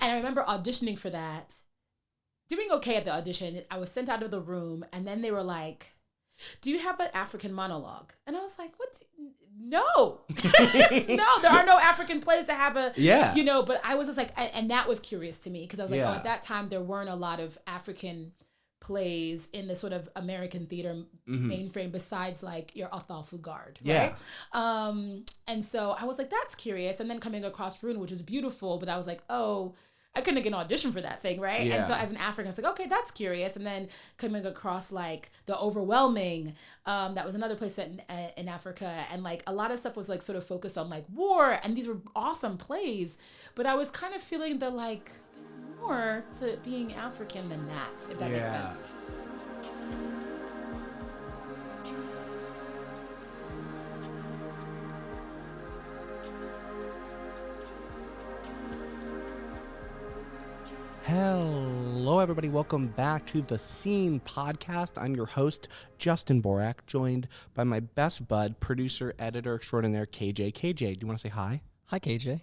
And I remember auditioning for that, doing okay at the audition. I was sent out of the room, and then they were like, do you have an African monologue? And I was like, what? No. No, there are no African plays that have a, but I was just like, and that was curious to me because I was like, oh, at that time, there weren't a lot of African plays in the sort of American theater mainframe besides like your Othal Fugard, right? And so I was like, that's curious. And then coming across Rune, which was beautiful, but I was like, oh, I couldn't get an audition for that thing, right? Yeah. And so as an African, I was like, okay, that's curious. And then coming across like The Overwhelming, that was another place set in Africa. And like a lot of stuff was like sort of focused on like war. And these were awesome plays. But I was kind of feeling that like there's more to being African than that, if that makes sense. Hello, everybody. Welcome back to the Scene Podcast. I'm your host, Justin Borak, joined by my best bud, producer, editor extraordinaire, KJ. KJ, do you want to say hi? Hi, KJ.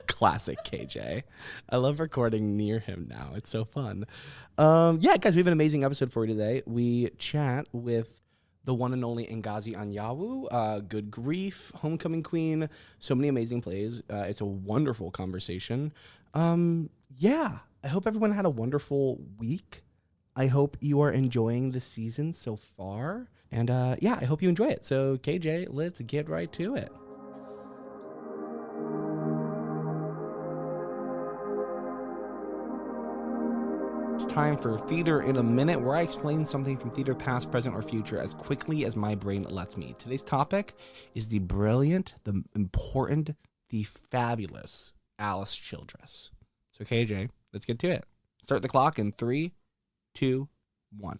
Classic KJ. I love recording near him now. It's so fun. Guys, we have an amazing episode for you today. We chat with the one and only Ngozi Anyanwu, Good Grief, Homecoming Queen, so many amazing plays. It's a wonderful conversation. I hope everyone had a wonderful week. I hope you are enjoying the season so far. And I hope you enjoy it. So KJ, let's get right to it. It's time for Theater in a Minute, where I explain something from theater past, present, or future as quickly as my brain lets me. Today's topic is the brilliant, the important, the fabulous Alice Childress. So KJ, let's get to it. Start the clock in 3, 2, 1.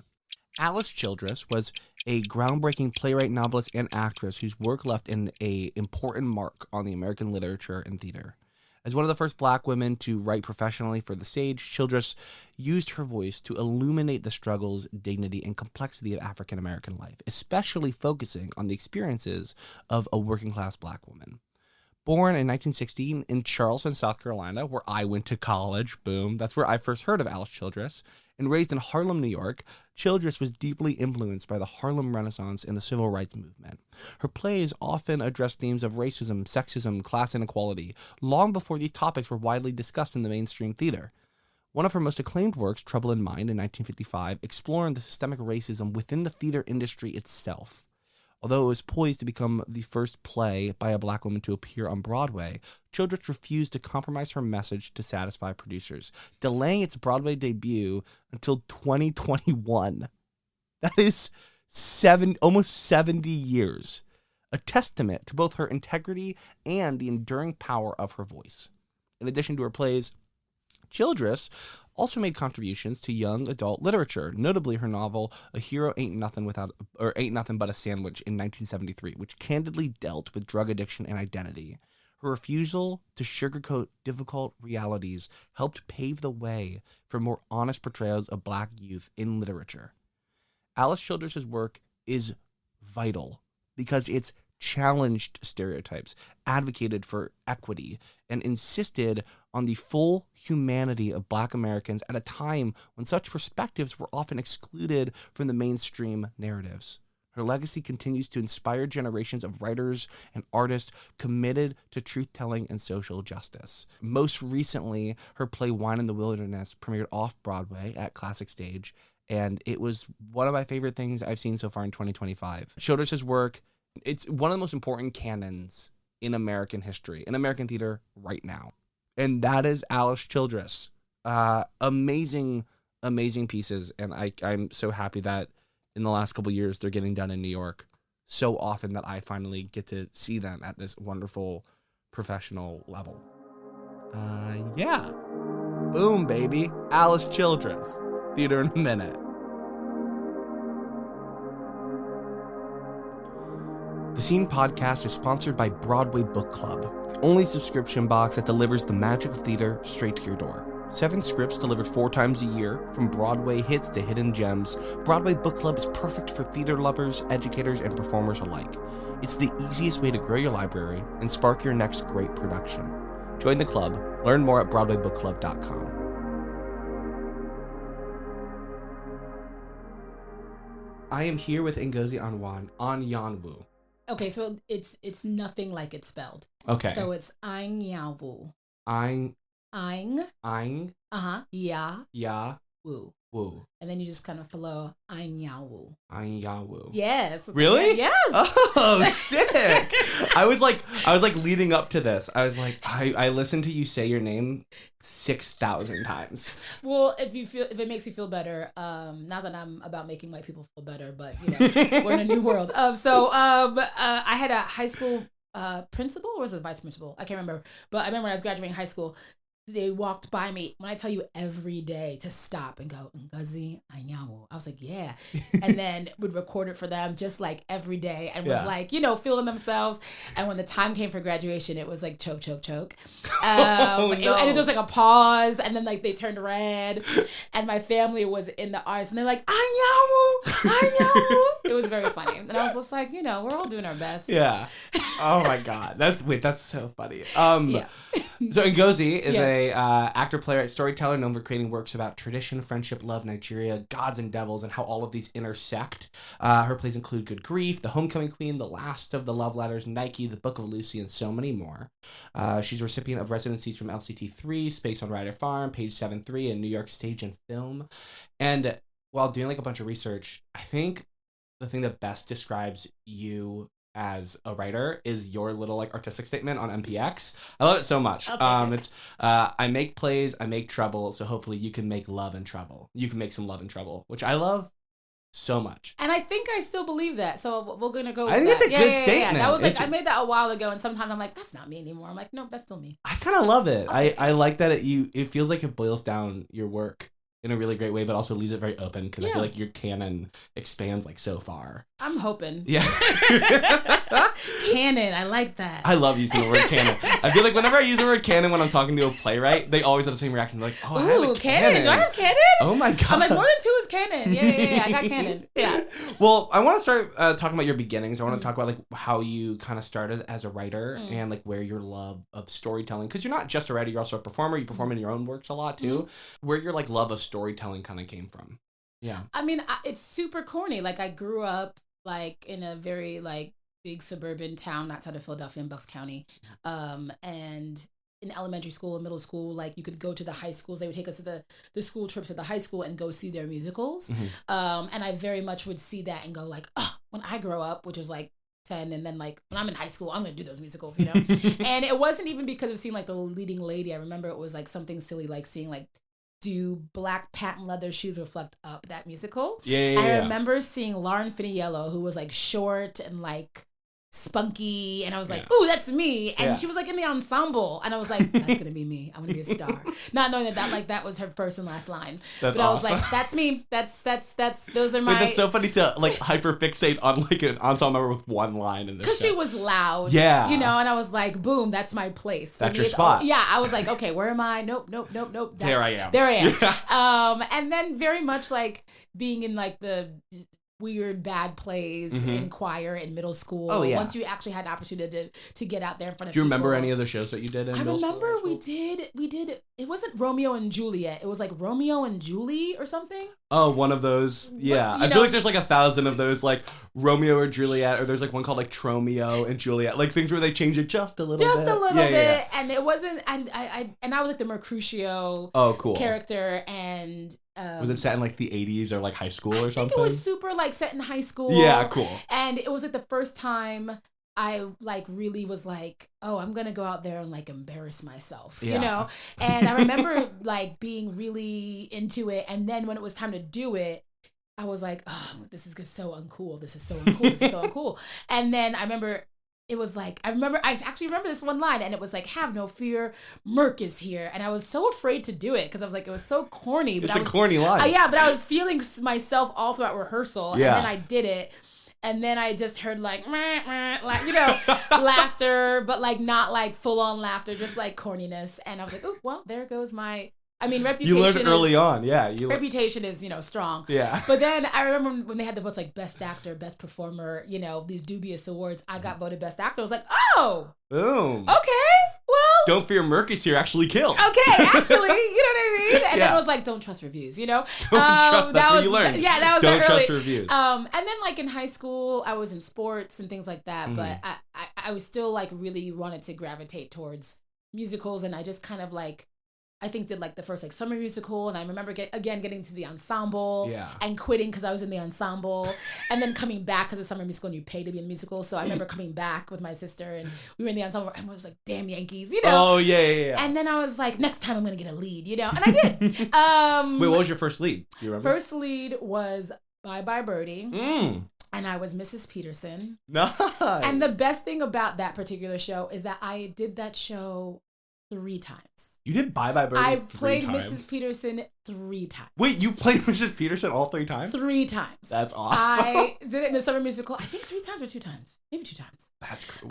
Alice Childress was a groundbreaking playwright, novelist, and actress whose work left an important mark on the American literature and theater. As one of the first Black women to write professionally for the stage, Childress used her voice to illuminate the struggles, dignity, and complexity of African American life, especially focusing on the experiences of a working-class Black woman. Born in 1916 in Charleston, South Carolina, where I went to college, boom, that's where I first heard of Alice Childress, and raised in Harlem, New York, Childress was deeply influenced by the Harlem Renaissance and the Civil Rights Movement. Her plays often addressed themes of racism, sexism, class inequality, long before these topics were widely discussed in the mainstream theater. One of her most acclaimed works, Trouble in Mind, in 1955, exploring the systemic racism within the theater industry itself. Although it was poised to become the first play by a Black woman to appear on Broadway, Childress refused to compromise her message to satisfy producers, delaying its Broadway debut until 2021. That is almost 70 years, a testament to both her integrity and the enduring power of her voice. In addition to her plays, Childress also made contributions to young adult literature, notably her novel A Hero Ain't Nothing But a Sandwich in 1973, which candidly dealt with drug addiction and identity. Her refusal to sugarcoat difficult realities helped pave the way for more honest portrayals of Black youth in literature. Alice Childress' work is vital because it's challenged stereotypes, advocated for equity, and insisted on the full humanity of Black Americans at a time when such perspectives were often excluded from the mainstream narratives. Her legacy continues to inspire generations of writers and artists committed to truth-telling and social justice. Most recently, her play Wine in the Wilderness premiered off-Broadway at Classic Stage, and it was one of my favorite things I've seen so far in 2025. Childress' work, it's one of the most important canons in American history, in American theater right now. And that is Alice Childress. Amazing pieces. And I'm so happy that in the last couple of years, they're getting done in New York so often that I finally get to see them at this wonderful professional level. Boom, baby. Alice Childress. Theater in a Minute. The Scene Podcast is sponsored by Broadway Book Club, the only subscription box that delivers the magic of theater straight to your door. 7 scripts delivered 4 times a year, from Broadway hits to hidden gems. Broadway Book Club is perfect for theater lovers, educators, and performers alike. It's the easiest way to grow your library and spark your next great production. Join the club. Learn more at BroadwayBookClub.com. I am here with Ngozi Anyanwu. Okay, so it's nothing like it's spelled. Okay. So it's Anyanwu. Ein. Ya. Woo. And then you just kind of flow Anyanwu. Anyanwu. Yes. Really? Yes. Oh, sick. I was like leading up to this. I was like, I listened to you say your name 6,000 times. Well, if it makes you feel better, not that I'm about making white people feel better, but you know, we're in a new world. I had a high school principal, or was it vice principal? I can't remember. But I remember when I was graduating high school, they walked by me, when I tell you every day, to stop and go, Ngozi Anyanwu. I was like, yeah. And then would record it for them just like every day, and was like, you know, feeling themselves. And when the time came for graduation, it was like choke. No. And there was like a pause, and then like they turned red, and my family was in the audience, and they're like, Anyanwu. It was very funny. And I was just like, you know, we're all doing our best. Yeah. Oh my God. That's so funny. Yeah. So Ngozi is a actor, playwright, storyteller known for creating works about tradition, friendship, love, Nigeria, gods and devils, and how all of these intersect. Her plays include Good Grief, The Homecoming Queen, The Last of the Love Letters, Nike, The Book of Lucy, and so many more. She's a recipient of residencies from LCT3, Space on Ryder Farm, Page 7-3, and New York Stage and Film. And while doing like a bunch of research, I think the thing that best describes you as a writer is your little like artistic statement on MPX. I love it so much. It's I make plays, I make trouble, so hopefully you can make love and trouble. You can make some love and trouble, which I love so much. And I think I still believe that. So we're gonna go with I think that. it's a good statement. That was like I made that a while ago, and sometimes I'm like, that's not me anymore. I'm like, nope, that's still me. I kind of love it. I like that it feels like it boils down your work in a really great way, but also leaves it very open, because I feel like your canon expands like so far. I'm hoping. Yeah. Canon, I like that. I love using the word canon. I feel like whenever I use the word canon when I'm talking to a playwright, they always have the same reaction. They're like, oh, I have a canon. Do I have canon? Oh my God. I'm like, more than 2 is canon. Yeah, I got canon. Yeah. Well, I want to start talking about your beginnings. I want to talk about like how you kind of started as a writer and like where your love of storytelling, because you're not just a writer, you're also a performer. You perform in your own works a lot too. Where your like love of storytelling kind of came from. Yeah. I mean, it's super corny. Like I grew up like in a very like big suburban town outside of Philadelphia in Bucks County. And in elementary school and middle school, like you could go to the high schools. They would take us to the school trips at the high school and go see their musicals. And I very much would see that and go like, oh, when I grow up, which was like 10, and then like when I'm in high school, I'm gonna do those musicals, you know. And it wasn't even because of seeing like the leading lady. I remember it was like something silly, like seeing like, do black patent leather shoes reflect up, that musical? I remember seeing Lauren Finiello, who was like short and like spunky, and I was like, ooh, that's me. And she was like in the ensemble, and I was like, that's gonna be me. I'm gonna be a star. Not knowing that was her first and last line. That's but awesome. I was like, that's me. That's those are my. Wait, that's so funny to like hyper fixate on like an ensemble member with one line in this. Because she was loud. Yeah. You know, and I was like, boom, that's my place. That's your spot. Yeah, I was like, okay, where am I? Nope. There I am. There I am. Yeah. And then very much like being in like the weird bad plays in choir in middle school. Oh, yeah. Once you actually had the opportunity to get out there in front of people. Do you remember any of the shows that you did in middle school? I remember we did, it wasn't Romeo and Juliet. It was like Romeo and Julie or something. Oh, one of those. Yeah. I feel like there's like 1,000 of those, like Romeo or Juliet, or there's like one called like Tromeo and Juliet, like things where they change it just a little bit. Yeah. And it wasn't, and I was like the Mercutio character, and was it set in like the 80s or like high school or something? I think it was super like set in high school. Yeah, cool. And it was like the first time I like really was like, oh, I'm gonna go out there and like embarrass myself, you know? And I remember like being really into it, and then when it was time to do it, I was like, oh, this is so uncool. This is so uncool. And then I remember it was like, I actually remember this one line, and it was like, have no fear, Merc is here. And I was so afraid to do it because I was like, it was so corny. But it's a corny line. But I was feeling myself all throughout rehearsal. And then I did it. And then I just heard like, meh, meh, like, you know, laughter, but like not like full on laughter, just like corniness. And I was like, oh, well, there goes my, reputation. You learned early on, yeah. Reputation is, strong. Yeah. But then I remember when they had the votes like best actor, best performer, these dubious awards, I got voted best actor. I was like, oh, boom. okay, well. don't fear Mercus here actually killed. Okay, actually, you know what I mean? And then it was like, don't trust reviews, you know? That's what you learned. Yeah, that was don't early. Trust reviews. And then like in high school, I was in sports and things like that, but I was still like really wanted to gravitate towards musicals, and I just kind of like, I think did like the first like summer musical, and I remember getting to the ensemble and quitting because I was in the ensemble, and then coming back because the summer musical and you pay to be in the musical. So I remember coming back with my sister and we were in the ensemble and we was like, damn Yankees, you know? Oh yeah. And then I was like, next time I'm gonna get a lead, you know? And I did. Wait, what was your first lead? Do you remember? First lead was Bye Bye Birdie. And I was Mrs. Peterson. Nice. And the best thing about that particular show is that I did that show 3 times. You did Bye Bye Birdie. I've played Mrs. Peterson 3 times. Wait, you played Mrs. Peterson all 3 times? 3 times. That's awesome. I did it in the summer musical. I think 3 times or 2 times. Maybe 2 times. That's cool.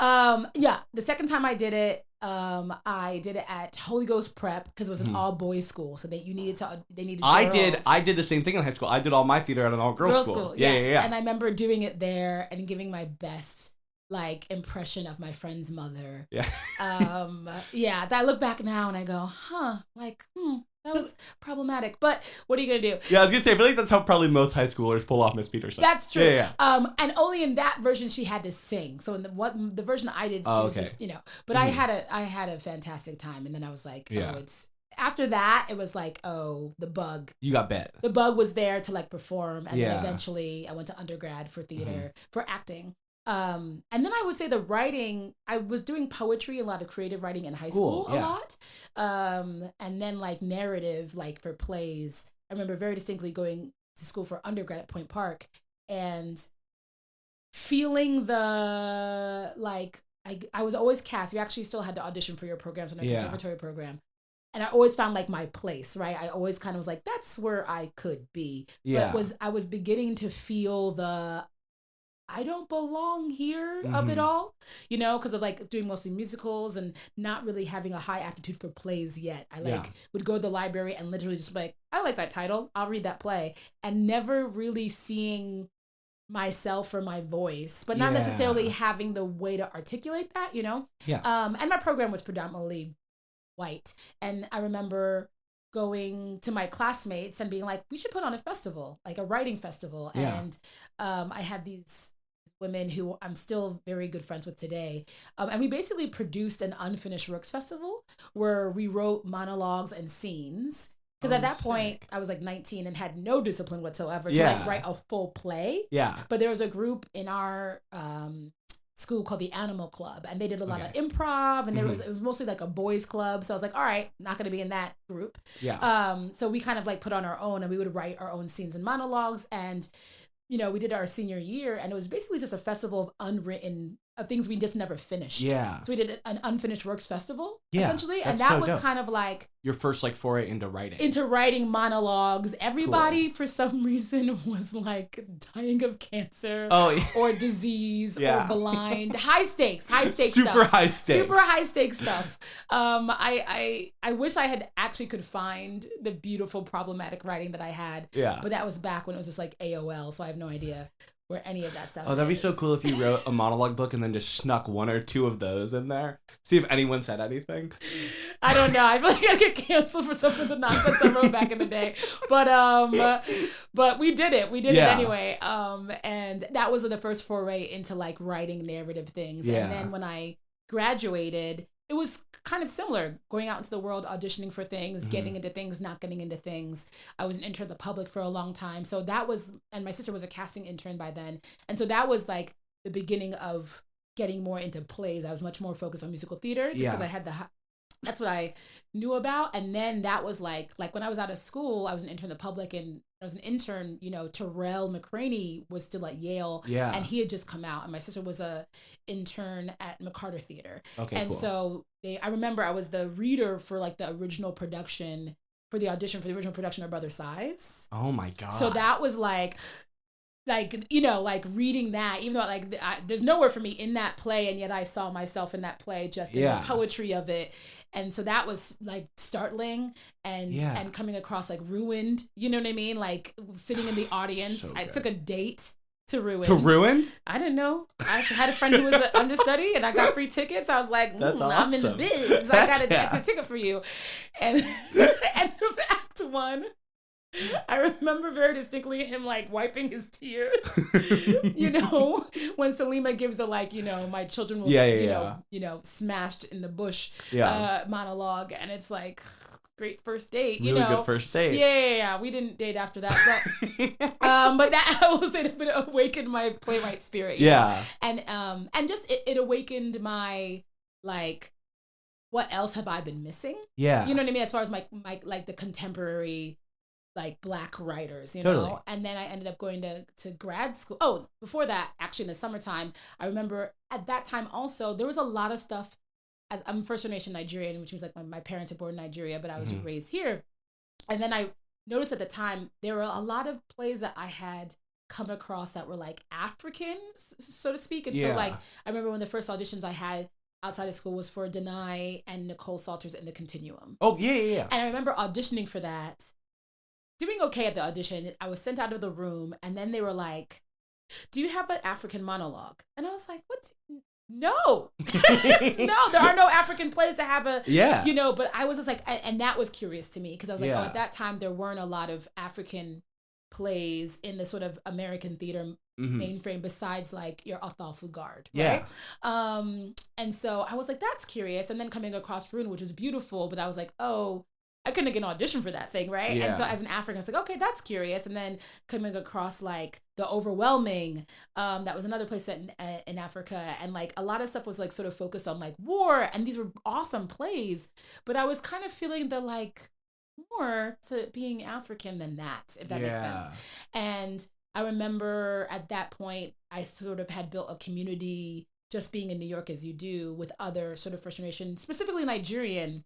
Yeah. The second time I did it, I did it at Holy Ghost Prep because it was an all boys school, so they needed girls. I did the same thing in high school. I did all my theater at an all girls school. Yeah. And I remember doing it there and giving my best like impression of my friend's mother. Yeah. That I look back now and I go, that was problematic. But what are you gonna do? Yeah, I was gonna say, I feel like that's how probably most high schoolers pull off Miss Peterson. That's true. Yeah. And only in that version she had to sing. So in the version that I did, she was just, you know. But I had a fantastic time, and then I was like, it's. After that, it was like, the bug. You got bit. The bug was there to like perform, and then eventually I went to undergrad for theater for acting. And then I would say the writing, I was doing poetry, a lot of creative writing in high school, a lot. And then like narrative, like for plays. I remember very distinctly going to school for undergrad at Point Park and feeling the, like, I was always cast. You actually still had to audition for your programs in a conservatory program. And I always found like my place, right? I always kind of was like, that's where I could be. Yeah. But I was beginning to feel the, I don't belong here of it all, you know, because of like doing mostly musicals and not really having a high aptitude for plays yet. I would go to the library and literally just be like, I like that title, I'll read that play, and never really seeing myself or my voice, but not necessarily having the way to articulate that, you know? Yeah. And my program was predominantly white. And I remember going to my classmates and being like, we should put on a festival, like a writing festival. Yeah. And I had these women who I'm still very good friends with today. And we basically produced an unfinished works festival where we wrote monologues and scenes. Because at that point, I was like 19 and had no discipline whatsoever to like write a full play. Yeah. But there was a group in our school called the Animal Club, and they did a lot of improv, and it was mostly like a boys club. So I was like, all right, not going to be in that group. Yeah. So we kind of like put on our own, and we would write our own scenes and monologues. And, you know, we did our senior year, and it was basically just a festival of things we just never finished. Yeah. So we did an unfinished works festival, yeah, essentially. And that was kind of like your first like foray into writing. Into writing monologues. Everybody for some reason was like dying of cancer or disease or blind. High stakes Super stuff. high stakes. Super high stakes stuff. I wish I had actually could find the beautiful problematic writing that I had. Yeah. But that was back when it was just like AOL, so I have no idea where any of that stuff that'd be is. so cool if you wrote a monologue book and then just snuck 1 or 2 of those in there. See if anyone said anything. I don't know. I feel like I get canceled for some of the nonsense I wrote back in the day. But we did it. We did it anyway. And that was the first foray into like writing narrative things. Yeah. And then when I graduated, it was kind of similar, going out into the world, auditioning for things, getting into things, not getting into things. I was an intern at the Public for a long time. So that was, and my sister was a casting intern by then. And so that was like the beginning of getting more into plays. I was much more focused on musical theater just because I had that's what I knew about. And then that was like when I was out of school, I was an intern at the Public, and I was an intern, you know, Terrell McCraney was still at Yale, and he had just come out, and my sister was a intern at McCarter Theater. Okay, and cool. so I remember I was the reader for like the original production, for the audition for the original production of Brother Size. Oh my God. So that was like, you know, like reading that, even though like there's nowhere for me in that play, and yet I saw myself in that play just in the poetry of it. And so that was like startling and coming across like ruined, you know what I mean? Like sitting in the audience. I took a date To ruin. To ruin? I didn't know. I had a friend who was an understudy and I got free tickets. I was like, That's I'm in the awesome. biz. I got an extra ticket for you. And act one, I remember very distinctly him like wiping his tears. When Salima gives the my children will smashed in the bush monologue, and it's like great first date, really good first date. Yeah. We didn't date after that, but that I will say it awakened my playwright spirit. And just it awakened my what else have I been missing? Yeah, you know what I mean, as far as my the contemporary Black writers, totally. know. And then I ended up going to grad school. Oh, before that, actually in the summertime, I remember at that time also there was a lot of stuff. As I'm first generation Nigerian, which means my parents are born in Nigeria, but I was raised here. And then I noticed at the time there were a lot of plays that I had come across that were Africans, so to speak. And so I remember one of the first auditions I had outside of school was for Denai and Nicole Salter's In the Continuum. Oh, yeah. And I remember auditioning for that, doing okay at the audition. I was sent out of the room, and then they were like, do you have an African monologue? And I was like, what? No. No, there are no African plays that have but I was just like, and that was curious to me, because I was like, at that time there weren't a lot of African plays in the sort of American theater mainframe besides your Othal Fugard, right? And so I was like, that's curious. And then coming across Rune, which was beautiful, but I was like, oh, I couldn't get an audition for that thing, right? And so as an African, I was like, okay, that's curious. And then coming across The Overwhelming, that was another place in Africa, and a lot of stuff was sort of focused on war, and these were awesome plays, but I was kind of feeling the more to being African than that, if that makes sense. And I remember at that point, I sort of had built a community just being in New York, as you do, with other sort of first generation, specifically Nigerian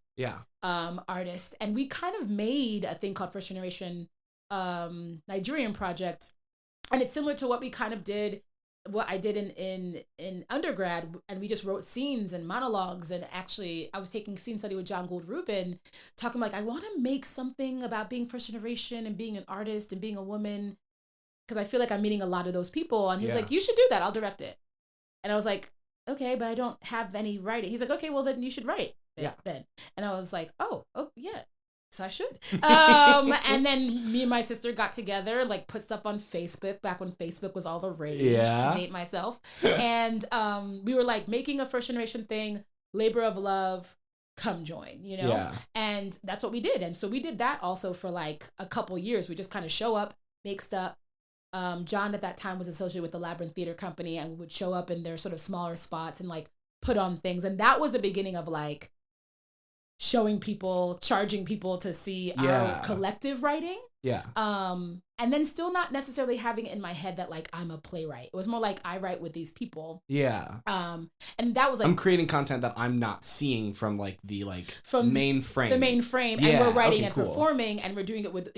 artists. And we kind of made a thing called First Generation Nigerian Project. And it's similar to what we kind of did, what I did in undergrad. And we just wrote scenes and monologues. And actually, I was taking scene study with John Gould Rubin, talking I want to make something about being first generation and being an artist and being a woman, because I feel like I'm meeting a lot of those people. And he was like, you should do that. I'll direct it. And I was like, okay, but I don't have any writing. He's like, okay, well then you should write then. And I was like, oh yeah, so I should. And then me and my sister got together, put stuff on Facebook back when Facebook was all the rage, to date myself. And we were making a first generation thing, labor of love, come join, And that's what we did. And so we did that also for a couple years. We just kind of show up, make stuff. John at that time was associated with the Labyrinth Theater Company, and would show up in their sort of smaller spots and put on things. And that was the beginning of showing people, charging people to see our collective writing. And then still not necessarily having it in my head that I'm a playwright. It was more I write with these people. And that was I'm creating content that I'm not seeing from the from main frame. The main frame. And we're writing and performing, and we're doing it with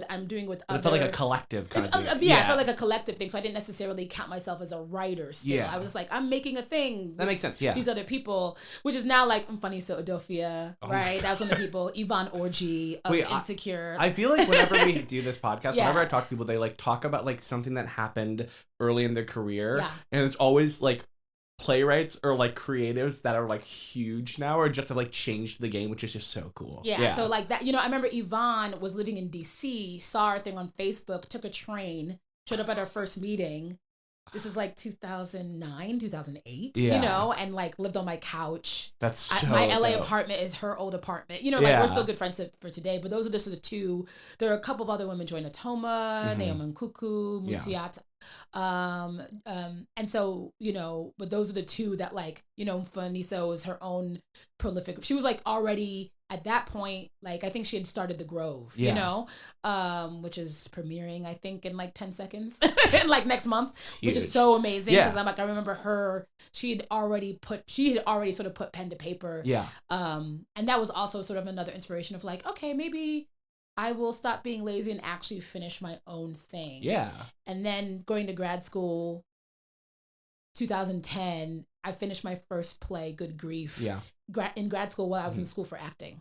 I'm doing with other. It felt like a collective kind of thing. I felt like a collective thing. So I didn't necessarily count myself as a writer still. I was just I'm making a thing. That makes sense, these other people, which is now funny, so Adofia, right? That was one of the people, Yvonne Orji of Insecure. I feel like whenever we do this podcast, whenever I talk to people, they talk about something that happened early in their career, and it's always playwrights or creatives that are huge now, or just have changed the game, which is just so cool. So that, I remember Yvonne was living in DC, saw our thing on Facebook, took a train, showed up at our first meeting. This is 2009, 2008, and lived on my couch. That's so my LA dope. Apartment is her old apartment. We're still good friends for today, but those are just the two. There are a couple of other women, Joy Natoma, Naomi Nkuku, Mutiata. And so, but those are the two that Faniso is her own prolific. She was already at that point, I think she had started The Grove, which is premiering, I think, in 10 seconds, next month, which is so amazing. Because I remember her, she had already sort of put pen to paper. And that was also sort of another inspiration of okay, maybe I will stop being lazy and actually finish my own thing. And then going to grad school, 2010, I finished my first play, Good Grief. In grad school while I was in school for acting.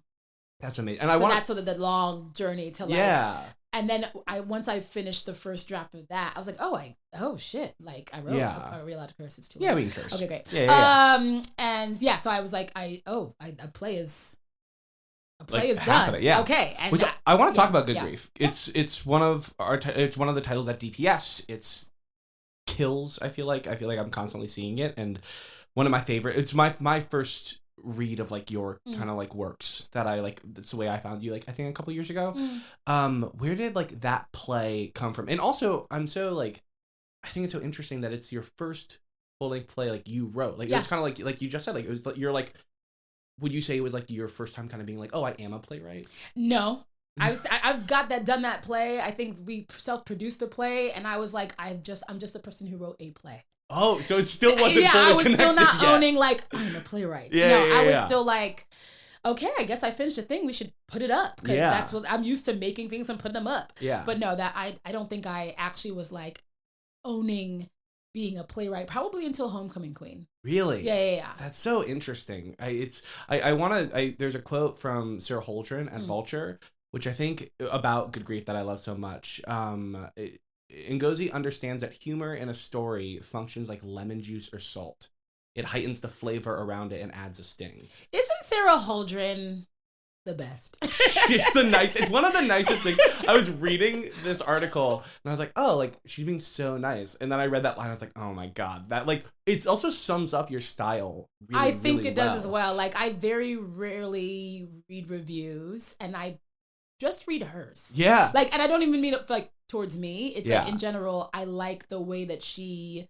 That's amazing. And that's sort of the long journey to And then once I finished the first draft of that, I was like, oh shit, like I wrote. Are we allowed to curse? It's too late. Yeah, we can curse. Okay, great. Yeah. And yeah, so I was like, a play is done. happening, yeah. Okay. And Which I want to talk about Good yeah. Grief. It's one of it's one of the titles at DPS. It's kills. I feel like I'm constantly seeing it, and one of my favorite. It's my first read of like your kind of like works that I like. That's the way I found you. Like I think a couple years ago. Where did like that play come from? And also, I'm so like, I think it's so interesting that it's your first full length play like you wrote. Like it was kind of like you just said. Like it was you're like. Would you say it was like your first time kind of being like, oh, I am a playwright? No. I've got done that play. I think we self-produced the play, and I was like, I'm just a person who wrote a play. Oh, so it still wasn't fully I was connected still not yet. owning like I'm a playwright. I was still like, okay, I guess I finished a thing. We should put it up because that's what I'm used to, making things and putting them up. Yeah. But no, that I don't think I actually was like owning being a playwright probably until Homecoming Queen. Really? Yeah. That's so interesting. There's a quote from Sarah Holdren at Vulture, which I think about Good Grief that I love so much. Ngozi understands that humor in a story functions like lemon juice or salt. It heightens the flavor around it and adds a sting. Isn't Sarah Holdren the best? She's the nicest. It's one of the nicest things. I was reading this article and I was like, oh, like she's being so nice. And then I read that line. I was like, oh my God, that like it also sums up your style. Really, I think really it does as well. Like I very rarely read reviews, and I just read hers. Yeah. Like, and I don't even mean it like towards me. It's like in general, I like the way that she's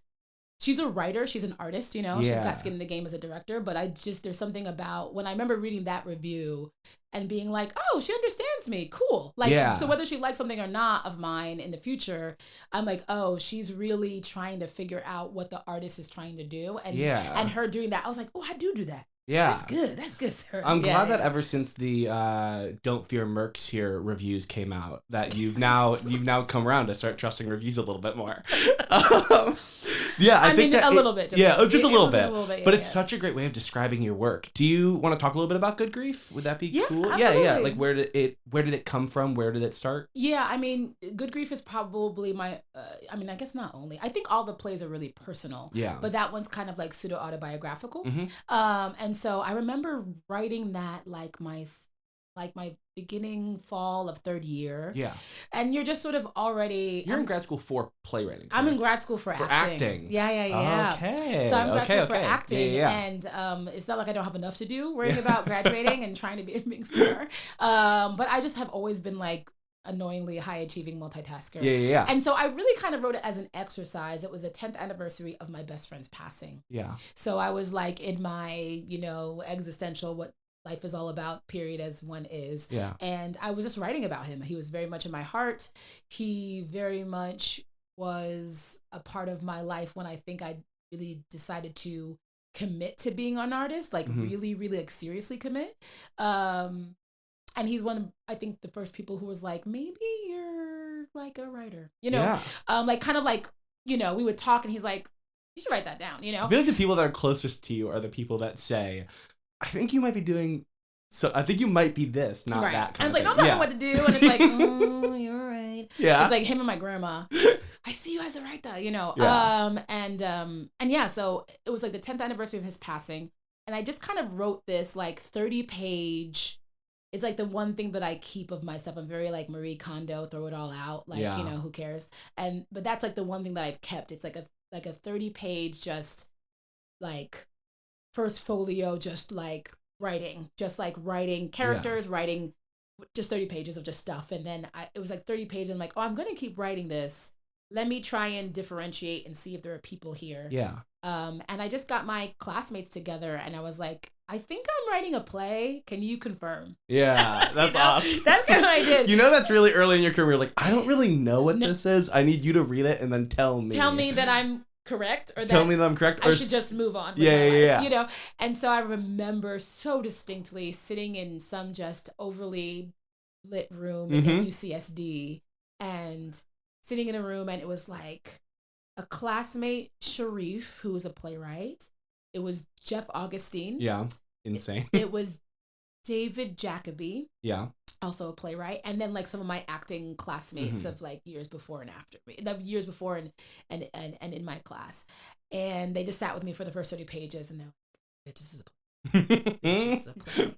a writer. She's an artist, you know, she's got skin in the game as a director, but there's something about when I remember reading that review and being like, oh, she understands me. Cool. Like, so whether she likes something or not of mine in the future, I'm like, oh, she's really trying to figure out what the artist is trying to do. And her doing that, I was like, oh, I do that. Yeah. That's good, Sarah. I'm glad that ever since the Don't Fear Mercs Here reviews came out, that you've now come around to start trusting reviews a little bit more. I think a little bit. Just a little bit. But it's such a great way of describing your work. Do you want to talk a little bit about Good Grief? Would that be cool? Absolutely. Yeah. Like where did it come from? Where did it start? Yeah, I mean, Good Grief is probably my, I guess not only. I think all the plays are really personal. Yeah. But that one's kind of like pseudo-autobiographical. And so I remember writing that like my beginning fall of third year. Yeah. And you're just sort of already... You're in grad school for playwriting. I'm in grad school for acting. Yeah. Okay. So I'm in grad school for acting. Yeah. And it's not like I don't have enough to do worrying about graduating and trying to be a big star. But I just have always been like annoyingly high-achieving multitasker. Yeah. And so I really kind of wrote it as an exercise. It was the 10th anniversary of my best friend's passing. Yeah. So I was like in my, existential, what life is all about, period, as one is. Yeah. And I was just writing about him. He was very much in my heart. He very much was a part of my life when I think I really decided to commit to being an artist, like really, really like seriously commit. And he's one of, I think, the first people who was like, maybe you're like a writer, like kind of like, we would talk and he's like, you should write that down, I feel like the people that are closest to you are the people that say, I think you might be doing, so I think you might be this, not that kind and it's like, don't tell me what to do. And it's like, you're right. Yeah. It's like him and my grandma. I see you as a writer, Yeah. So it was like the 10th anniversary of his passing. And I just kind of wrote this like 30-page. It's like the one thing that I keep of myself. I'm very like Marie Kondo, throw it all out. Like, who cares? But that's like the one thing that I've kept. It's like a 30-page, just like first folio, just like writing characters, writing just 30 pages of just stuff. And then it was like 30 pages. I'm like, oh, I'm going to keep writing this. Let me try and differentiate and see if there are people here. Yeah. And I just got my classmates together and I was like, I think I'm writing a play. Can you confirm? Yeah, that's awesome. That's kind of what I did. That's really early in your career. Like, I don't really know what this is. I need you to read it and then tell me. Tell me that I'm correct, or tell me that I'm correct. I should just move on with my life, And so I remember so distinctly sitting in some just overly lit room in UCSD and sitting in a room, and it was like a classmate, Sharif, who was a playwright. It was Jeff Augustine. Yeah, insane. It was David Jacoby. Yeah. Also a playwright, and then like some of my acting classmates of like years before and after me, years before and in my class, and they just sat with me for the first 30 pages, and they're like, "Bitch, this is a play.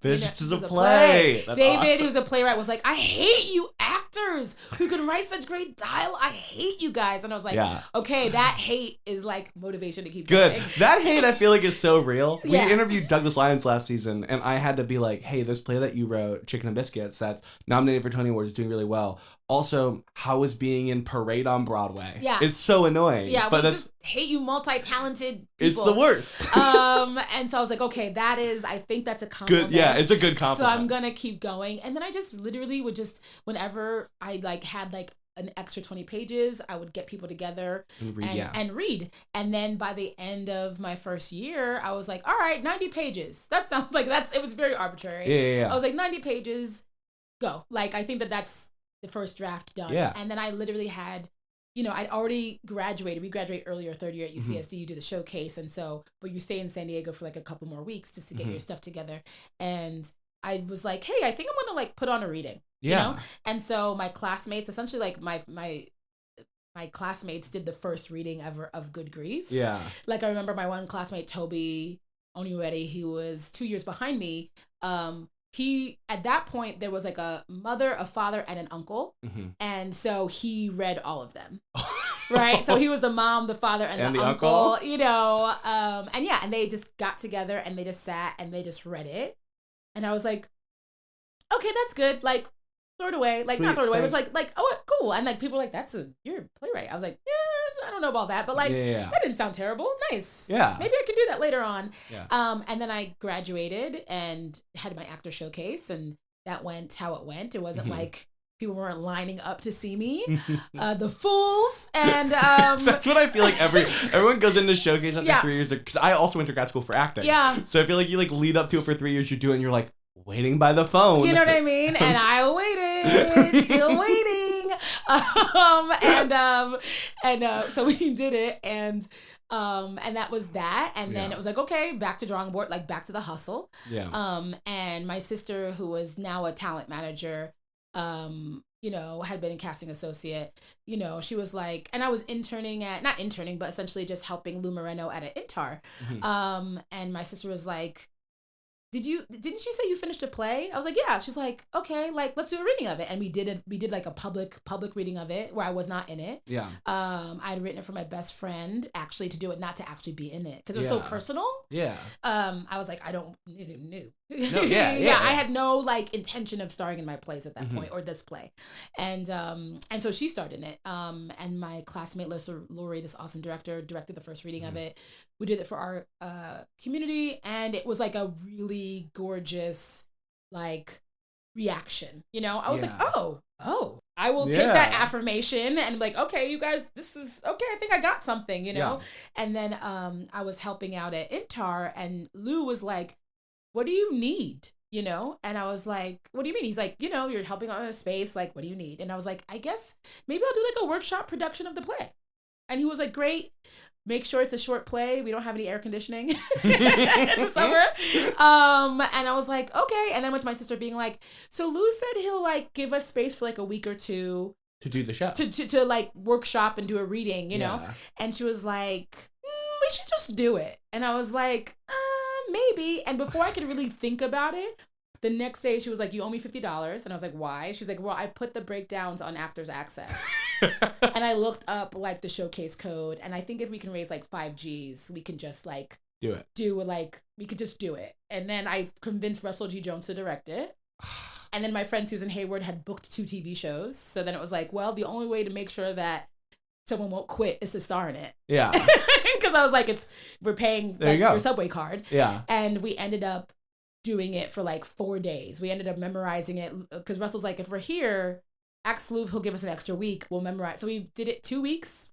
Bitch, is a play." That's David, awesome. who's a playwright, was like, "I hate you actors who can write such great dialogue. I hate you guys." And I was like, okay, that hate is like motivation to keep Good. going. That hate, I feel like, is so real. Yeah. We interviewed Douglas Lyons last season, and I had to be like, hey, this play that you wrote, Chicken and Biscuits, that's nominated for Tony Awards, is doing really well. Also, how is being in Parade on Broadway? Yeah. It's so annoying. Yeah, but we just hate you multi-talented people. It's the worst. And so I was like, okay, I think that's a compliment. Good. Yeah, it's a good compliment. So I'm going to keep going. And then I just literally would just, whenever I like had like an extra 20 pages, I would get people together and read. And then by the end of my first year, I was like, all right, 90 pages. That sounds like it was very arbitrary. Yeah. I was like, 90 pages, go. Like, I think that's the first draft done. Yeah. And then I literally had, I'd already graduated. We graduate earlier, third year at UCSD. You do the showcase. And so, but you stay in San Diego for like a couple more weeks just to get your stuff together. And I was like, hey, I think I'm going to like put on a reading. Yeah. You know? And so my classmates, essentially like my classmates did the first reading ever of Good Grief. Yeah. Like I remember my one classmate, Toby Oniwedi, he was 2 years behind me. He, at that point, there was like a mother, a father, and an uncle. And so he read all of them. Right? So he was the mom, the father, and the uncle. And they just got together and they just sat and they just read it. And I was like, okay, that's good. Like, throw it away. Like, not throw it away. It was like, oh, cool. And like, people were like, you're a playwright. I was like, yeah, I don't know about that. But like, that didn't sound terrible. Nice. Yeah. Maybe I can do that later on. Yeah. And then I graduated and had my actor showcase, and that went how it went. It wasn't like people weren't lining up to see me. The fools. And that's what I feel like everyone goes into showcase after 3 years, because I also went to grad school for acting. Yeah. So I feel like you like lead up to it for 3 years, you do it and you're like waiting by the phone. You know what I mean? And I waited, still waiting. So we did it, and that was that. And then it was like, okay, back to drawing board, like back to the hustle. Yeah. And my sister, who was now a talent manager, had been a casting associate, she was like, and I was not interning, but essentially just helping Lou Moreno at an INTAR. And my sister was like, didn't you say you finished a play? I was like, yeah. She's like, okay, like let's do a reading of it. And we did like a public reading of it where I was not in it. Yeah. I'd written it for my best friend actually to do it, not to actually be in it because it was so personal. Yeah. I was like, I don't know. No, yeah. I had no like intention of starring in my plays at that point or this play. And so she starred in it. And my classmate Larissa Laurie, this awesome director, directed the first reading of it. We did it for our community, and it was like a really gorgeous like reaction. I was like, oh, I will take that affirmation and be like, okay, you guys, this is okay. I think I got something, Yeah. And then I was helping out at INTAR, and Lou was like, what do you need? And I was like, what do you mean? He's like, you're helping out in a space. Like, what do you need? And I was like, I guess maybe I'll do like a workshop production of the play. And he was like, great. Make sure it's a short play. We don't have any air conditioning. It's a summer. And I was like, okay. And then went to my sister being like, so Lou said he'll like give us space for like a week or two to do the show, to like workshop and do a reading, know? And she was like, we should just do it. And I was like, maybe. And before I could really think about it, the next day she was like, you owe me $50. And I was like, why? She was like, well, I put the breakdowns on Actors Access. And I looked up like the showcase code, and I think if we can raise like 5 G's, we can just like we could just do it. And then I convinced Russell G. Jones to direct it. And then my friend Susan Hayward had booked 2 TV shows. So then it was like, well, the only way to make sure that someone won't quit is to star in it. Yeah. Because I was like, we're paying like, your subway card. Yeah. And we ended up doing it for like 4 days. We ended up memorizing it because Russell's like, if we're here, ask Lou, he'll give us an extra week. We'll memorize. So we did it 2 weeks.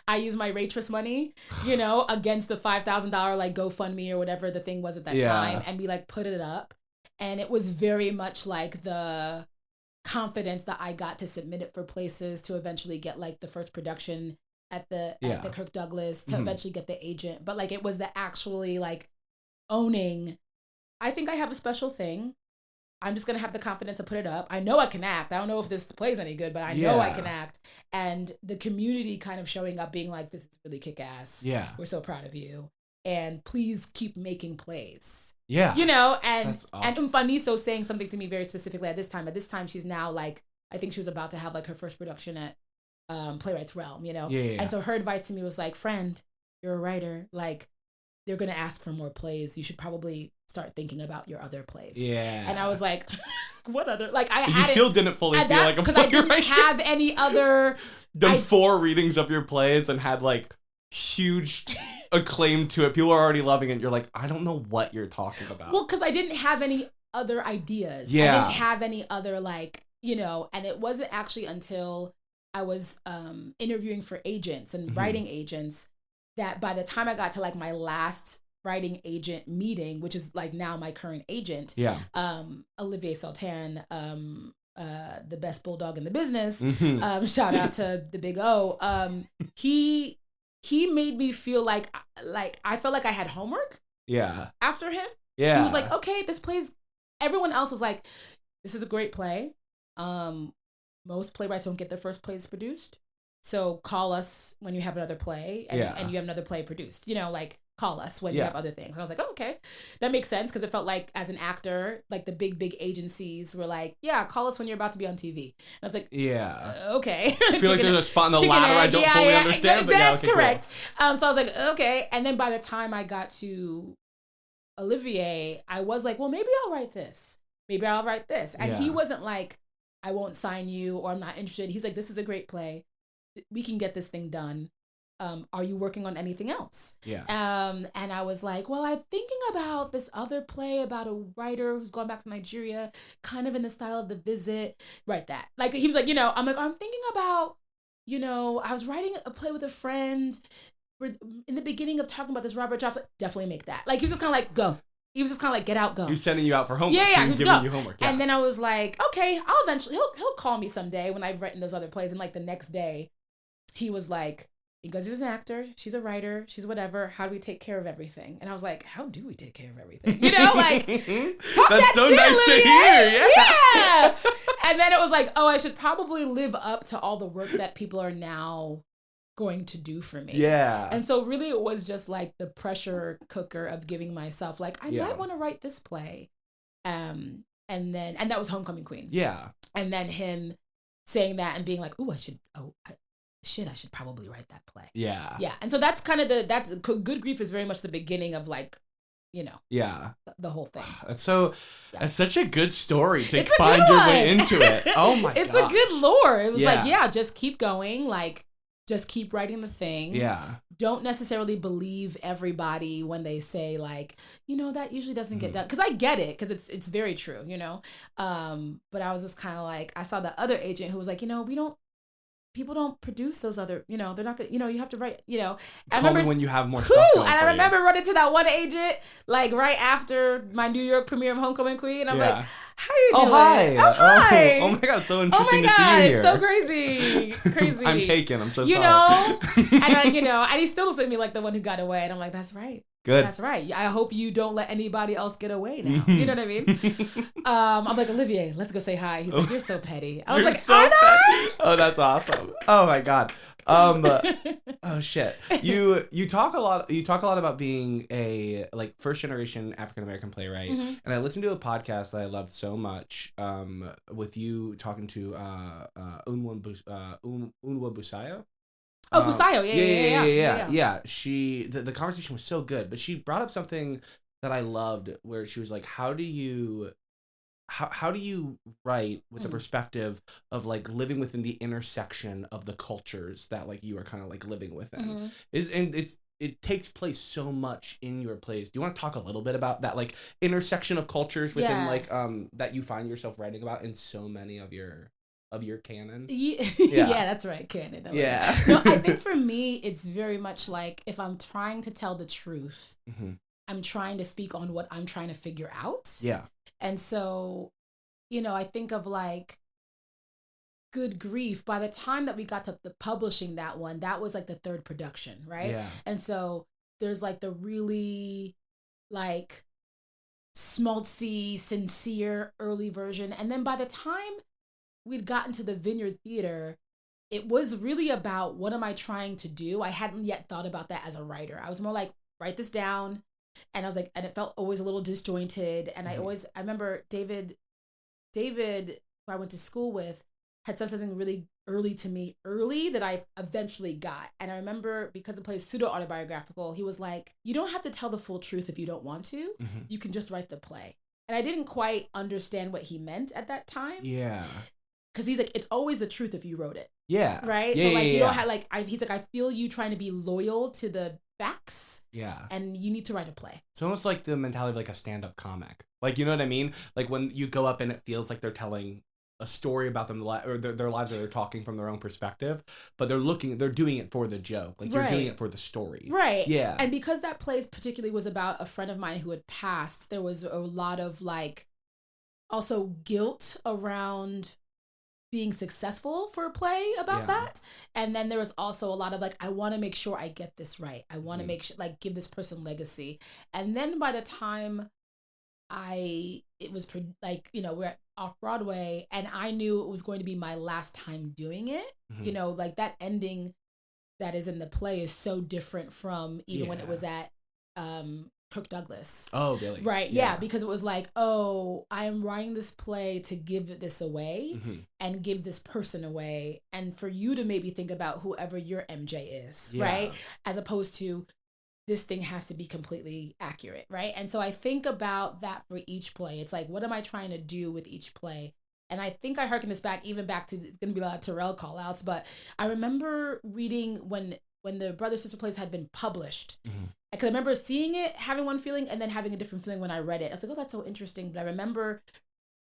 I used my waitress money, against the $5,000 like GoFundMe or whatever the thing was at that time. And we like put it up. And it was very much like the confidence that I got to submit it for places, to eventually get like the first production at the Kirk Douglas, to eventually get the agent. But like it was the actually like owning, I think I have a special thing I'm just going to have the confidence to put it up. I know I can act. I don't know if this play's any good, but I know I can act. And the community kind of showing up being like, this is really kick-ass. Yeah. We're so proud of you. And please keep making plays. Yeah. You know, and awesome. and Umfaniso saying something to me very specifically at this time. At this time, she's now like, I think she was about to have like her first production at Playwright's Realm, you know? Yeah. And so her advice to me was like, friend, you're a writer. Like, they're going to ask for more plays. You should probably start thinking about your other plays. Yeah. And I was like, what other? Like, I you had still didn't fully feel like a playwright. Because I didn't have any other. Done 4 readings of your plays and had like huge acclaim to it. People are already loving it. You're like, I don't know what you're talking about. Well, because I didn't have any other ideas. Yeah. I didn't have any other like, you know, and it wasn't actually until I was interviewing for agents and writing agents that by the time I got to like my last writing agent meeting, which is like now my current agent, Olivier Sultan, the best bulldog in the business, shout out to the big O, he made me feel like I felt like I had homework after him. He was like, okay, this play's, everyone else was like, this is a great play. Most playwrights don't get their first plays produced. So call us when you have another play and you have another play produced, you know, like call us when you have other things. And I was like, oh, okay, that makes sense. Cause it felt like as an actor, like the big agencies were like, yeah, call us when you're about to be on TV. And I was like, okay. I feel like there's a spot in the ladder I don't fully understand, but that's correct. Cool. So I was like, okay. And then by the time I got to Olivier, I was like, well, maybe I'll write this. Maybe I'll write this. And he wasn't like, I won't sign you or I'm not interested. He's like, this is a great play. We can get this thing done. Are you working on anything else? And I was like, well, I'm thinking about this other play about a writer who's gone back to Nigeria, kind of in the style of The Visit. Write that. Like, he was like, you know, I'm like, I'm thinking about, you know, I was writing a play with a friend. We're in the beginning of talking about this Robert Jobs. Like, definitely make that. Like, he was just kind of like, go. He was just kind of like, get out, go. He's sending you out for homework. Yeah, he's giving you homework. Yeah. And then I was like, okay, I'll eventually, he'll call me someday when I've written those other plays. And like the next day, he was like, because he's an actor, she's a writer, she's whatever, how do we take care of everything? And I was like, how do we take care of everything? You know, like, talk That's that so shit, nice Olivier. to hear. Yeah. And then it was like, oh, I should probably live up to all the work that people are now going to do for me. Yeah. And so really it was just like the pressure cooker of giving myself like, I might want to write this play. And that was Homecoming Queen. Yeah. And then him saying that and being like, ooh, I should probably write that play. Yeah. Yeah. And so that's kind of that's Good Grief is very much the beginning of like, you know, the whole thing. That's such a good story to find your way into it. Oh my god. It's a good lore. It was like, just keep going. Like, just keep writing the thing. Yeah. Don't necessarily believe everybody when they say like, you know, that usually doesn't get done. Cause I get it. Cause it's very true, you know? But I was just kind of like, I saw the other agent who was like, you know, people don't produce those other, you know, they're not gonna, you know, you have to write, you know. Call me when you have more stuff going and I remember running to that one agent, like right after my New York premiere of Homecoming Queen. I'm like, how you doing? Hi. Hi. Oh my God, it's so interesting to see you here. It's so crazy. I'm taken. I'm so you sorry. Know? And you know, and he still looks at me like the one who got away. And I'm like, that's right. Good. That's right. I hope you don't let anybody else get away now. You know what I mean? I'm like, Olivier, let's go say hi. He's like, you're so petty. I was like, so petty. Oh, that's awesome. Oh my God. Oh shit. You talk a lot about being a like first generation African American playwright. And I listened to a podcast that I loved so much with you talking to Unwa Busayo. Oh, Busayo, yeah. She the conversation was so good, but she brought up something that I loved, where she was like, how do you write with the perspective of like living within the intersection of the cultures that like you are kind of like living within? It takes place so much in your plays. Do you want to talk a little bit about that like intersection of cultures within like that you find yourself writing about in so many of your canon? Yeah, that's right, canon. Yeah. No, I think for me, it's very much like if I'm trying to tell the truth, I'm trying to speak on what I'm trying to figure out. Yeah. And so, you know, I think of like Good Grief. By the time that we got to the publishing that one, that was like the third production, right? Yeah. And so there's like the really like schmaltzy, sincere early version. And then by the time we'd gotten to the Vineyard Theater, it was really about what am I trying to do? I hadn't yet thought about that as a writer. I was more like, write this down. And I was like, and it felt always a little disjointed. And I remember David, who I went to school with, had said something really early that I eventually got. And I remember, because the play is pseudo-autobiographical, he was like, you don't have to tell the full truth if you don't want to. You can just write the play. And I didn't quite understand what he meant at that time. Yeah. Because he's like, it's always the truth if you wrote it. Yeah. Right? Yeah, so like, yeah, you don't have like, he's like, I feel you trying to be loyal to the facts. Yeah. And you need to write a play. It's almost like the mentality of like a stand-up comic. Like, you know what I mean? Like when you go up and it feels like they're telling a story about them, or their lives, or they're talking from their own perspective, but they're doing it for the joke. Like you're doing it for the story. Right. Yeah. And because that play particularly was about a friend of mine who had passed, there was a lot of like also guilt around being successful for a play about that. And then there was also a lot of like, I want to make sure I get this right. I want to make sure, like, give this person legacy. And then by the time it was like, you know, we're at off Broadway, and I knew it was going to be my last time doing it. You know, like that ending that is in the play is so different from even when it was at Kirk Douglas. Oh, really? Right. Yeah. Because it was like, oh, I am writing this play to give this away and give this person away. And for you to maybe think about whoever your MJ is, right? As opposed to this thing has to be completely accurate, right? And so I think about that for each play. It's like, what am I trying to do with each play? And I think I harken this back to, it's going to be a lot of Terrell call outs, but I remember reading when the Brother Sister plays had been published. I could remember seeing it, having one feeling, and then having a different feeling when I read it. I was like, oh, that's so interesting. But I remember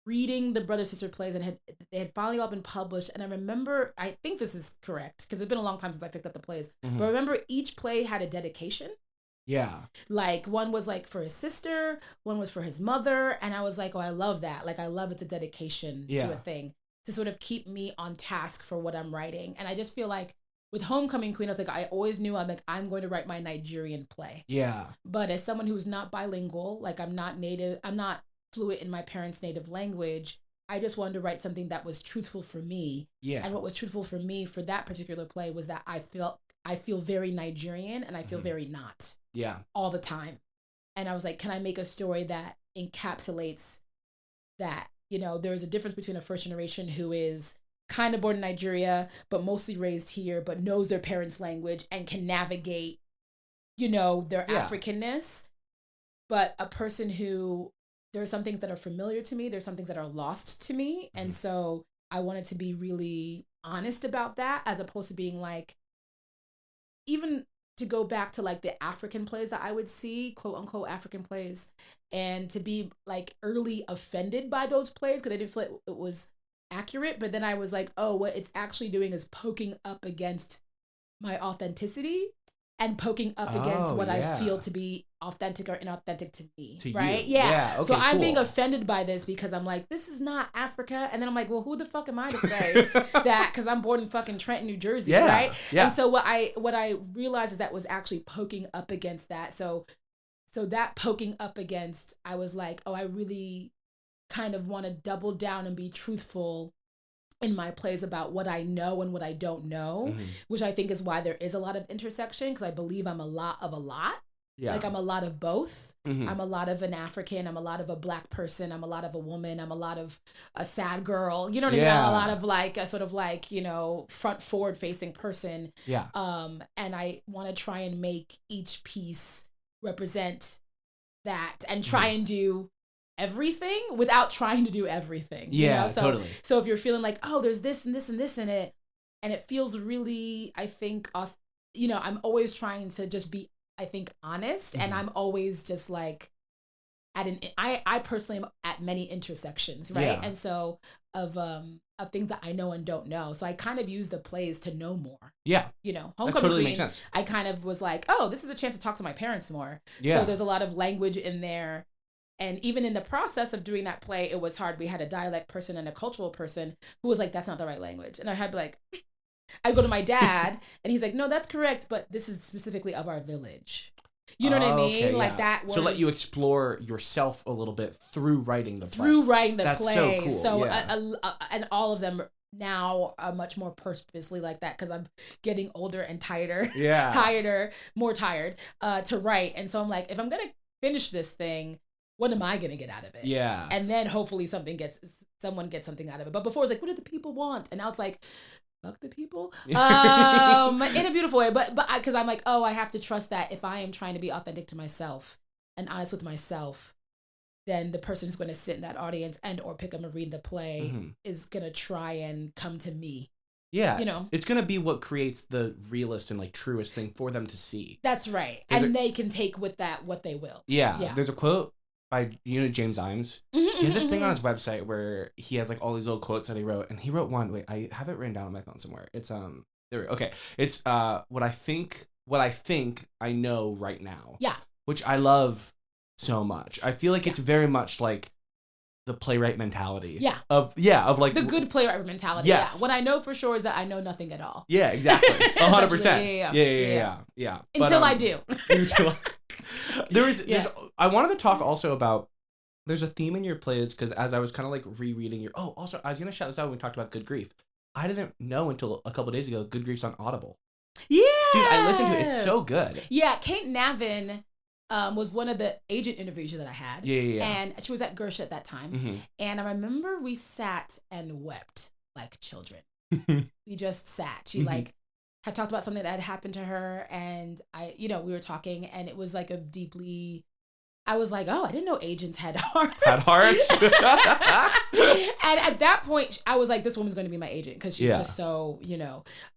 reading the Brother Sister plays, and they had finally all been published. And I remember, I think this is correct, because it's been a long time since I picked up the plays. But I remember each play had a dedication. Yeah. Like one was like for his sister, one was for his mother. And I was like, oh, I love that. Like, I love it's a dedication to a thing to sort of keep me on task for what I'm writing. And I just feel like with Homecoming Queen, I was like, I always knew I'm going to write my Nigerian play. Yeah. But as someone who's not bilingual, like I'm not fluent in my parents' native language, I just wanted to write something that was truthful for me. Yeah. And what was truthful for me for that particular play was that I feel very Nigerian, and I feel very not. Yeah. All the time. And I was like, can I make a story that encapsulates that? You know, there's a difference between a first generation who is kind of born in Nigeria, but mostly raised here, but knows their parents' language and can navigate, you know, their Africanness. But a person who, there are some things that are familiar to me. There's some things that are lost to me. And so I wanted to be really honest about that, as opposed to being like, even to go back to like the African plays that I would see, quote unquote African plays, and to be like early offended by those plays because I didn't feel like it was accurate. But then I was like, oh, what it's actually doing is poking up against my authenticity and poking up against what I feel to be authentic or inauthentic to me, right? Yeah. Okay, so I'm being offended by this because I'm like, this is not Africa. And then I'm like, well, who the fuck am I to say that? Because I'm born in fucking Trenton, New Jersey, right? Yeah. And so what I realized is that was actually poking up against that. So that poking up against, I was like, oh, I really kind of want to double down and be truthful in my plays about what I know and what I don't know, which I think is why there is a lot of intersection, because I believe I'm a lot of a lot. Yeah. Like I'm a lot of both. I'm a lot of an African. I'm a lot of a Black person. I'm a lot of a woman. I'm a lot of a sad girl. You know what I mean? I'm a lot of like a sort of like, you know, forward facing person. Yeah. And I want to try and make each piece represent that and try and do everything without trying to do everything. Yeah, you know? So, totally. So if you're feeling like, oh, there's this and this and this in it, and it feels really, I think, you know, I'm always trying to just be, I think, honest, and I'm always just like I personally am at many intersections, right? Yeah. And so of things that I know and don't know. So I kind of use the plays to know more. Yeah. You know, Homecoming totally Queen, makes sense. I kind of was like, oh, this is a chance to talk to my parents more. Yeah. So there's a lot of language in there. And even in the process of doing that play, it was hard. We had a dialect person and a cultural person who was like, that's not the right language. And I had to be like, I'd go to my dad and he's like, no, that's correct. But this is specifically of our village. You know what I mean? Okay, Like yeah. that was So let you explore yourself a little bit through writing the play. through writing the That's play. so cool. So Yeah. and all of them now are much more purposely like that because I'm getting older and Yeah. more tired to write. And so I'm like, if I'm gonna finish this thing, what am I gonna get out of it? Yeah. And then hopefully someone gets something out of it. But before it was like, what do the people want? And now it's like, fuck the people, in a beautiful way. But because I'm like, oh, I have to trust that if I am trying to be authentic to myself and honest with myself, then the person who's going to sit in that audience and or pick up and read the play is going to try and come to me. Yeah. You know, it's going to be what creates the realest and like truest thing for them to see. That's right. They can take with that what they will. Yeah. There's a quote by, James Imes. He has this thing on his website where he has like all these little quotes that he wrote, and he wrote one. Wait, I have it written down on my phone somewhere. It's there. Okay. It's what I think I know right now. Yeah. Which I love so much. I feel like it's very much like the playwright mentality. Yeah. Of like the good playwright mentality. Yes. Yeah. What I know for sure is that I know nothing at all. Yeah, exactly. 100%. Yeah. Until I do. Until there's I wanted to talk also about there's a theme in your plays because as I was kind of like rereading also I was gonna shout this out when we talked about Good Grief. I didn't know until a couple days ago Good Grief's on Audible. Yeah. Dude, I listened to it. It's so good. Yeah, Kate Navin was one of the agent interviews that I had. Yeah. And she was at Gersh at that time. Mm-hmm. And I remember we sat and wept like children. We just sat. She like had talked about something that had happened to her. And we were talking and it was like I was like, oh, I didn't know agents had hearts. Had hearts? And at that point, I was like, this woman's going to be my agent because she's just so,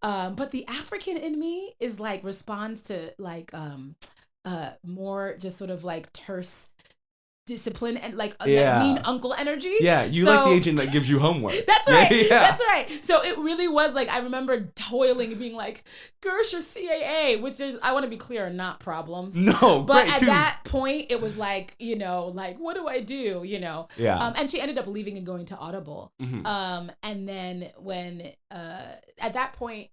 but the African in me is like responds to like more just sort of like terse discipline and like that mean uncle energy. Yeah, you like the agent that gives you homework. That's right. Yeah. That's right. So it really was like I remember toiling and being like, Gersh or CAA, which is I want to be clear, not problems. No, but at that point it was like like what do I do? Yeah. And she ended up leaving and going to Audible. And then when at that point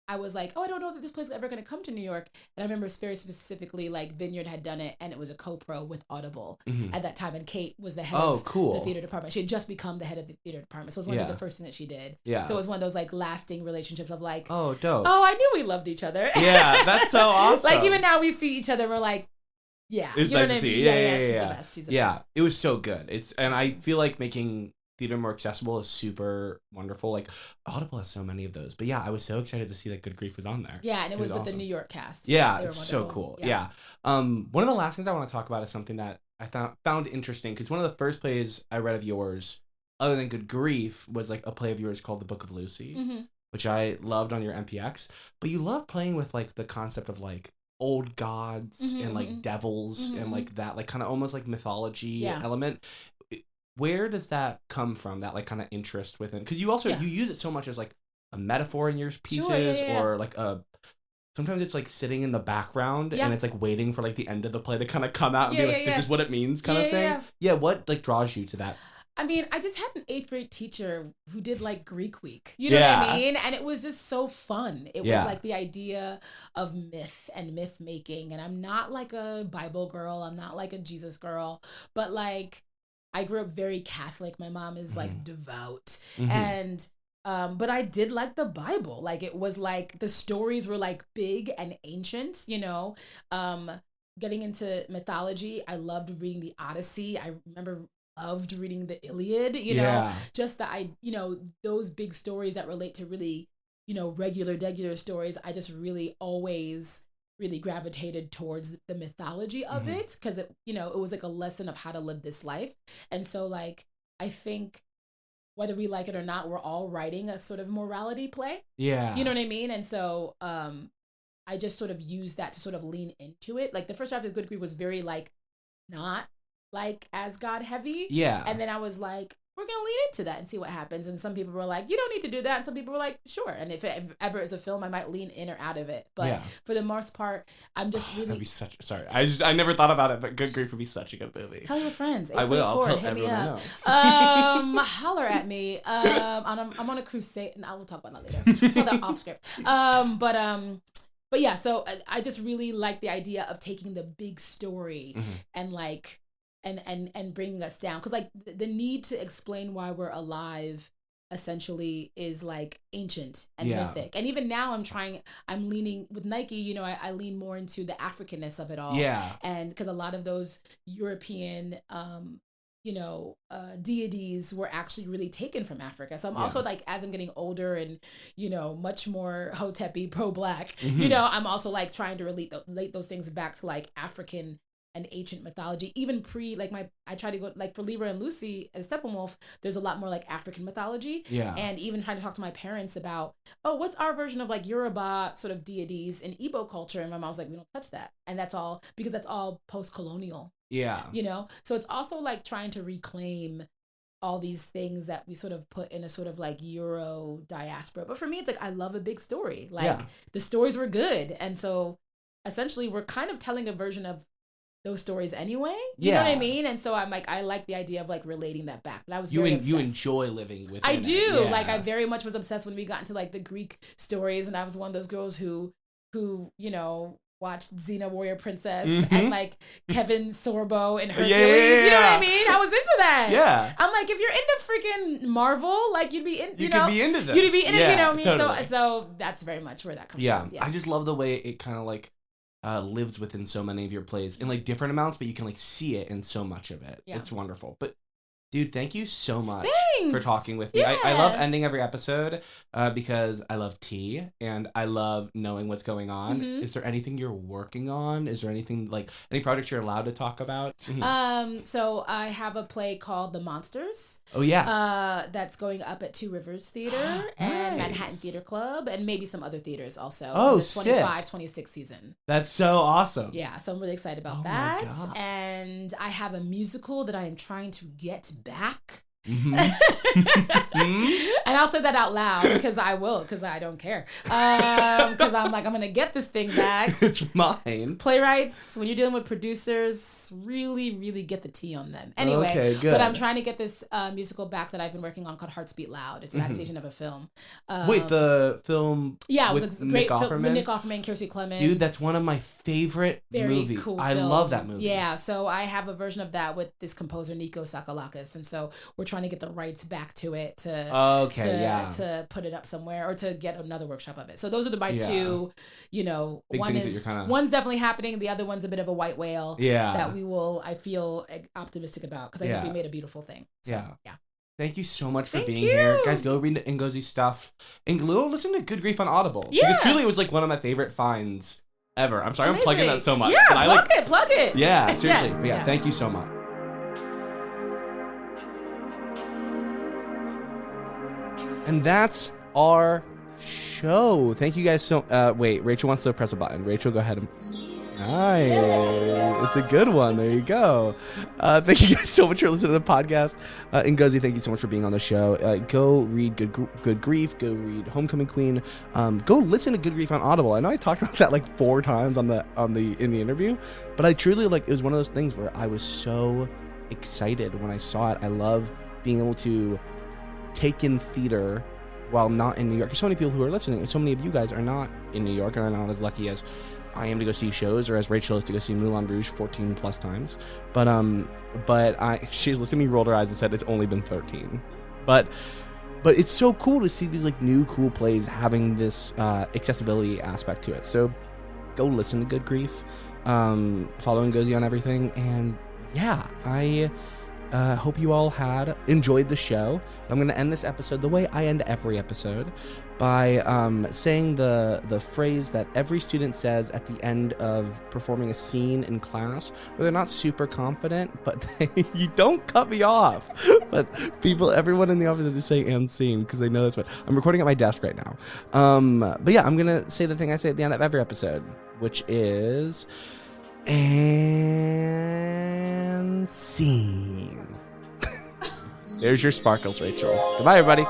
I was like, oh, I don't know that this place is ever going to come to New York. And I remember very specifically, like, Vineyard had done it, and it was a co-pro with Audible at that time. And Kate was the head of the theater department. She had just become the head of the theater department. So it was one of the first things that she did. Yeah. So it was one of those, like, lasting relationships of, like, oh, dope. Oh, I knew we loved each other. Yeah, that's so awesome. Like, even now we see each other, and we're like, yeah. It's nice to see. Yeah. She's the best. She's the best. It was so good. And I feel like making theater more accessible is super wonderful. Like Audible has so many of those. But yeah, I was so excited to see that Good Grief was on there. Yeah, and it was with the New York cast. Yeah, it's so cool. Yeah. One of the last things I want to talk about is something that I found interesting because one of the first plays I read of yours, other than Good Grief, was like a play of yours called The Book of Lucy, which I loved on your MPX. But you love playing with like the concept of like old gods and like devils and like that like kind of almost like mythology element. Where does that come from, that like kind of interest within? Because you also you use it so much as like a metaphor in your pieces, or like sometimes it's like sitting in the background and it's like waiting for like the end of the play to kind of come out and be like, this is what it means kind of thing. Yeah, what like draws you to that? I mean, I just had an 8th grade teacher who did like Greek week, you know what I mean? And it was just so fun. It was like the idea of myth and myth making. And I'm not like a Bible girl. I'm not like a Jesus girl, but like, I grew up very Catholic. My mom is like devout. And, but I did like the Bible. Like it was like the stories were like big and ancient, getting into mythology. I loved reading the Odyssey. I loved reading the Iliad, just that those big stories that relate to really, regular stories. I just really always really gravitated towards the mythology of it because it was like a lesson of how to live this life. And so like I think whether we like it or not, we're all writing a sort of morality play. Yeah. You know what I mean? And so I just sort of used that to sort of lean into it. Like the first draft of Good Grief was very like not like as God heavy. Yeah. And then I was like, we're going to lean into that and see what happens. And some people were like, you don't need to do that. And some people were like, sure. And if it ever is a film, I might lean in or out of it. But for the most part, I'm just really... That'd be such... Sorry. I never thought about it, but Good Grief would be such a good movie. Tell your friends. I will. I'll tell everyone I know. Holler at me. I'm on a crusade. And I will talk about that later. I'll tell that off script. But but yeah, so I just really like the idea of taking the big story Mm-hmm. and like and bringing us down, because like the need to explain why we're alive essentially is like ancient and Yeah. mythic. And even now I'm leaning with Nike, you know, I lean more into the Africanness of it all. Yeah. And because a lot of those European deities were actually really taken from Africa. So I'm also like, as I'm getting older and, you know, much more Hotepi pro-Black, you know, I'm also like trying to relate those things back to like African and ancient mythology, even I try to go like for Libra and Lucy and Steppenwolf, there's a lot more like African mythology. Yeah. And even trying to talk to my parents about, what's our version of like Yoruba sort of deities in Igbo culture? And my mom was like, we don't touch that. And that's all, because that's all post-colonial. Yeah. You know? So it's also like trying to reclaim all these things that we sort of put in a sort of like Euro diaspora. But for me, it's like, I love a big story. Like the stories were good. And so essentially we're kind of telling a version of those stories anyway. You know what I mean? And so I'm like, I like the idea of like relating that back. But I was very obsessed. You enjoy living with it. I do. Yeah. Like I very much was obsessed when we got into like the Greek stories, and I was one of those girls who, you know, watched Xena Warrior Princess and like Kevin Sorbo and Hercules. You know what I mean? I was into that. Yeah. I'm like, if you're into freaking Marvel, like you'd be in, you know, be into this. You'd be in it, you know what I mean? Totally. So that's very much where that comes from. Yeah. I just love the way it kind of like lives within so many of your plays in like different amounts, but you can like see it in so much of it. It's wonderful. But dude, thank you so much for talking with me. I love ending every episode because I love tea and I love knowing what's going on. Is there anything you're working on? Is there anything like any projects you're allowed to talk about? So I have a play called The Monsters. Oh yeah. That's going up at Two Rivers Theater and Manhattan Theater Club and maybe some other theaters also. Oh, the 25-26 season. That's so awesome. Yeah, so I'm really excited about that. And I have a musical that I am trying to get back. And I'll say that out loud because I don't care. Because I'm like, I'm gonna get this thing back. It's mine. Playwrights, when you're dealing with producers, really, really get the tea on them. Anyway, okay, good. But I'm trying to get this musical back that I've been working on called Hearts Beat Loud. It's an adaptation of a film. Wait, the film? Yeah, it was with a great Nick Offerman? film with Nick Offerman, Kiersey Clemens. Dude, that's one of my favorite movies. Cool I film. love that movie. Yeah, so I have a version of that with this composer Nico Sakalakis, and so we're trying to get the rights back to it to put it up somewhere or to get another workshop of it. So those are my two, you know, big one's definitely happening, the other one's a bit of a white whale that I feel optimistic about because I think we made a beautiful thing. So, yeah. Thank you so much for being here. Guys, go read Ngozi's stuff and go listen to Good Grief on Audible. Yeah. Because truly it was like one of my favorite finds ever. I'm sorry I'm plugging that so much. Yeah, but plug it. Yeah, seriously. But thank you so much. And that's our show. Thank you guys so wait, Rachel wants to press a button. Rachel, go ahead and nice. It's a good one. There you go. Thank you guys so much for listening to the podcast. Ngozi, thank you so much for being on the show. Go read Good Grief. Go read Homecoming Queen. Go listen to Good Grief on Audible. I know I talked about that like 4 times in the interview, but I truly it was one of those things where I was so excited when I saw it. I love being able to take in theater while not in New York. There's so many people who are listening, and so many of you guys are not in New York and are not as lucky as I am to go see shows, or as Rachel is to go see Moulin Rouge 14 plus times. But she's listened to me, rolled her eyes and said it's only been 13. But it's so cool to see these like new cool plays having this accessibility aspect to it. So go listen to Good Grief, follow Ngozi on everything, and yeah, I hope you all enjoyed the show. I'm going to end this episode the way I end every episode by saying the phrase that every student says at the end of performing a scene in class where they're not super confident, but you don't cut me off. But everyone in the office is just saying "and scene" because they know that's what I'm recording at my desk right now. But yeah, I'm going to say the thing I say at the end of every episode, which is and scene. There's your sparkles, Rachel. Goodbye, everybody.